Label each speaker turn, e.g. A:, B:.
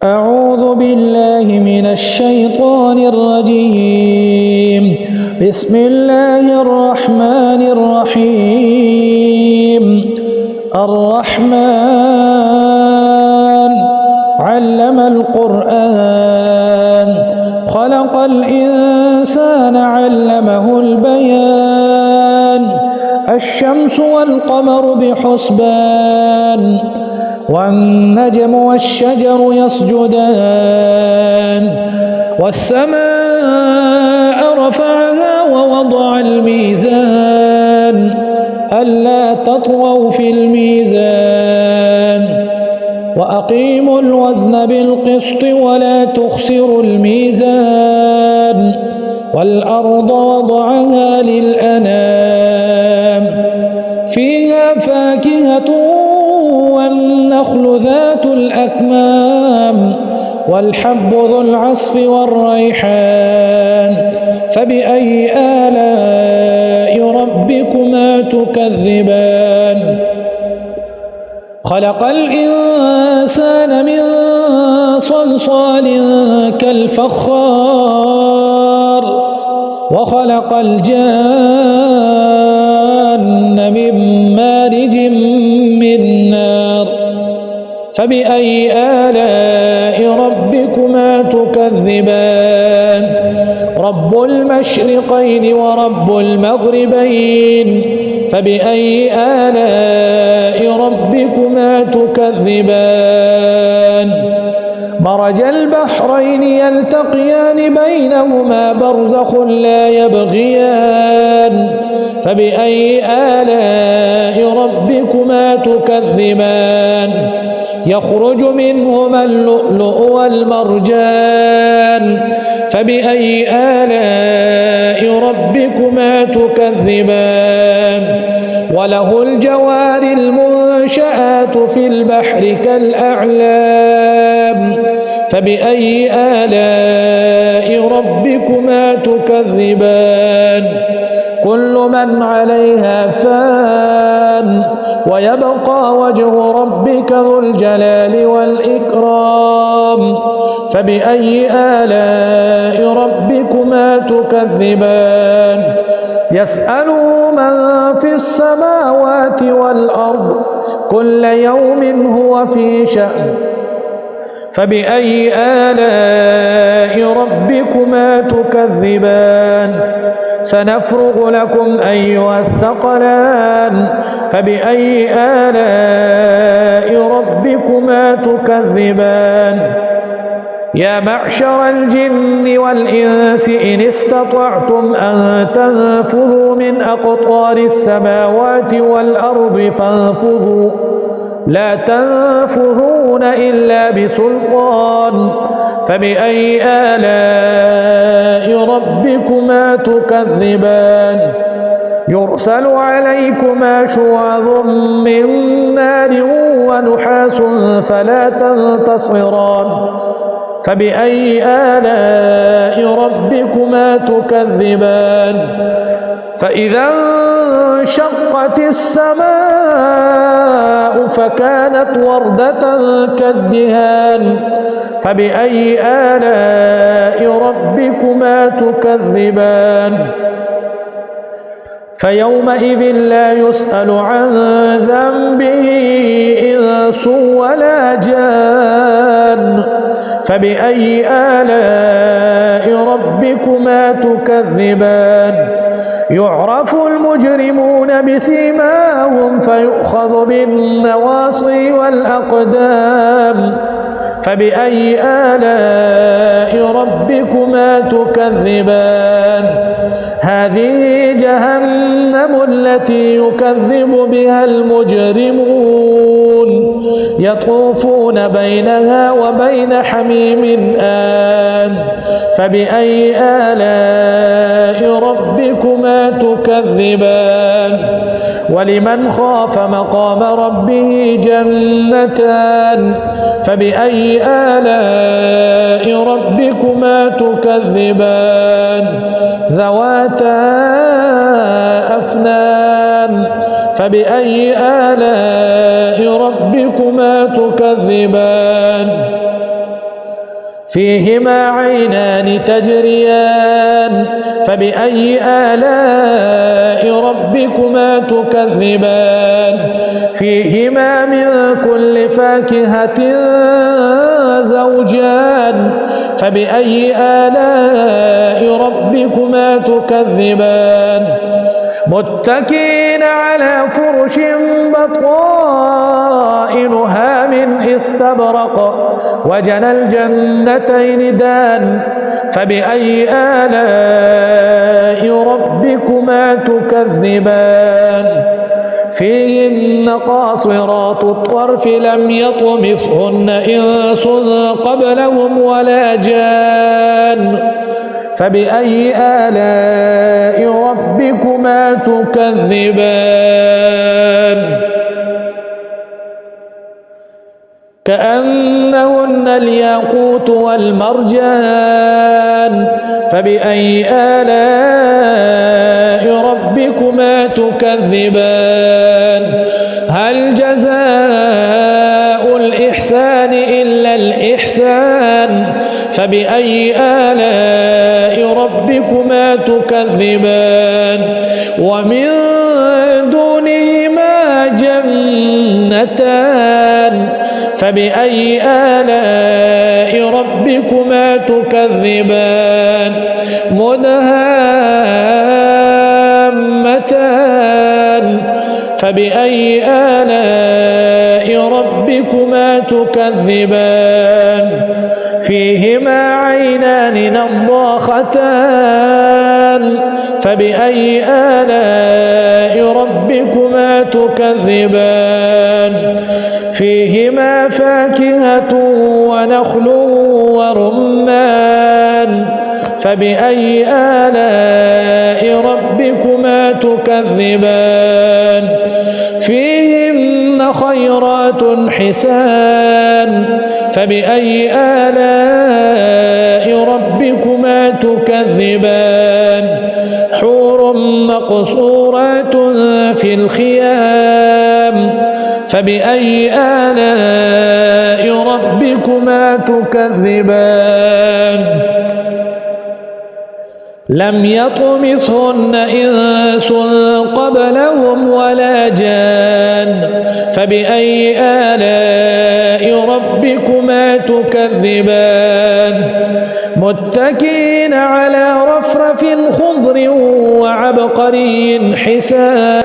A: أعوذ بالله من الشيطان الرجيم. بسم الله الرحمن الرحيم. الرحمن علم القرآن خلق الإنسان علمه البيان. الشمس والقمر بحسبان والنجم والشجر يسجدان والسماء رفعها ووضع الميزان ألا تطغوا في الميزان وأقيموا الوزن بالقسط ولا تخسروا الميزان والأرض وضعها للأنام فيها فاكهة والنخل ذات الأكمام والحب ذو العصف والريحان فبأي آلاء ربكما تكذبان. خلق الإنسان من صلصال كالفخار وخلق الجان من مارج من نار فبأي آلاء ربكما تكذبان. رب المشرقين ورب المغربين فبأي آلاء ربكما تكذبان. مرج البحرين يلتقيان بينهما برزخ لا يبغيان فبأي آلاء ربكما تكذبان. يخرج منهما اللؤلؤ والمرجان فبأي آلاء ربكما تكذبان. وله الجوار المنشآت في البحر كالأعلام فبأي آلاء ربكما تكذبان. كل من عليها فان ويبقى وجه ربك ذو الجلال والإكرام فبأي آلاء ربكما تكذبان. يسأله من في السماوات والأرض كل يوم هو في شأن فبأي آلاء ربكما تكذبان. سنفرغ لكم أيها الثقلان فبأي آلاء ربكما تكذبان. يا معشر الجن والإنس إن استطعتم أن تنفذوا من أقطار السماوات والأرض فانفذوا لا تنفذون إلا بسلطان فبأي آلاء ربكما تكذبان. يرسل عليكما شواظ من نار ونحاس فلا تنتصران فبأي آلاء ربكما تكذبان. فإذا انشقت السماء فكانت وردة كالدهان فبأي آلاء ربكما تكذبان. فيومئذ لا يسأل عن ذنبه إنس ولا جان فبأي آلاء ربكما تكذبان. يعرف المجرمون بسيماهم فيؤخذ بالنواصي والأقدام فبأي آلاء ربكما تكذبان. هذه جهنم التي يكذب بها المجرمون يطوفون بينها وبين حميم آن فبأي آلاء ربكما تكذبان. ولمن خاف مقام ربه جنتان فبأي آلاء ربكما تكذبان. ذواتا أفنان فبأي آلاء ربكما تكذبان فيهما عينان تجريان فبأي آلاء ربكما تكذبان فيهما من كل فاكهة زوجان فبأي آلاء ربكما تكذبان متكئين على فرش بطائنها من استبرق وجنى الجنتين دان فبأي آلاء ربكما تكذبان فيهن قاصرات الطرف لم يطمثهن إنس قبلهم ولا جان فبأي آلاء ربكما تكذبان كأنهن الياقوت والمرجان فبأي آلاء ربكما تكذبان هل جزاء الإحسان إلا الإحسان فبأي آلاء ربكما تكذبان ومن دونهما جنتان فبأي آلاء ربكما تكذبان مدهامتان فبأي آلاء ربكما تكذبان فيهما عينان نضاختان فبأي آلاء ربكما تكذبان فيهما فاكهة ونخل ورمان فبأي آلاء ربكما تكذبان فيهن خيرات حسان فبأي آلاء ربكما تكذبان حور مقصورات في الخيام فبأي آلاء ربكما تكذبان لم يطمثهن إنس قبلهم ولا جان فبأي آلاء ربكما تكذبان متكئين على رفرف خضر وعبقري حسان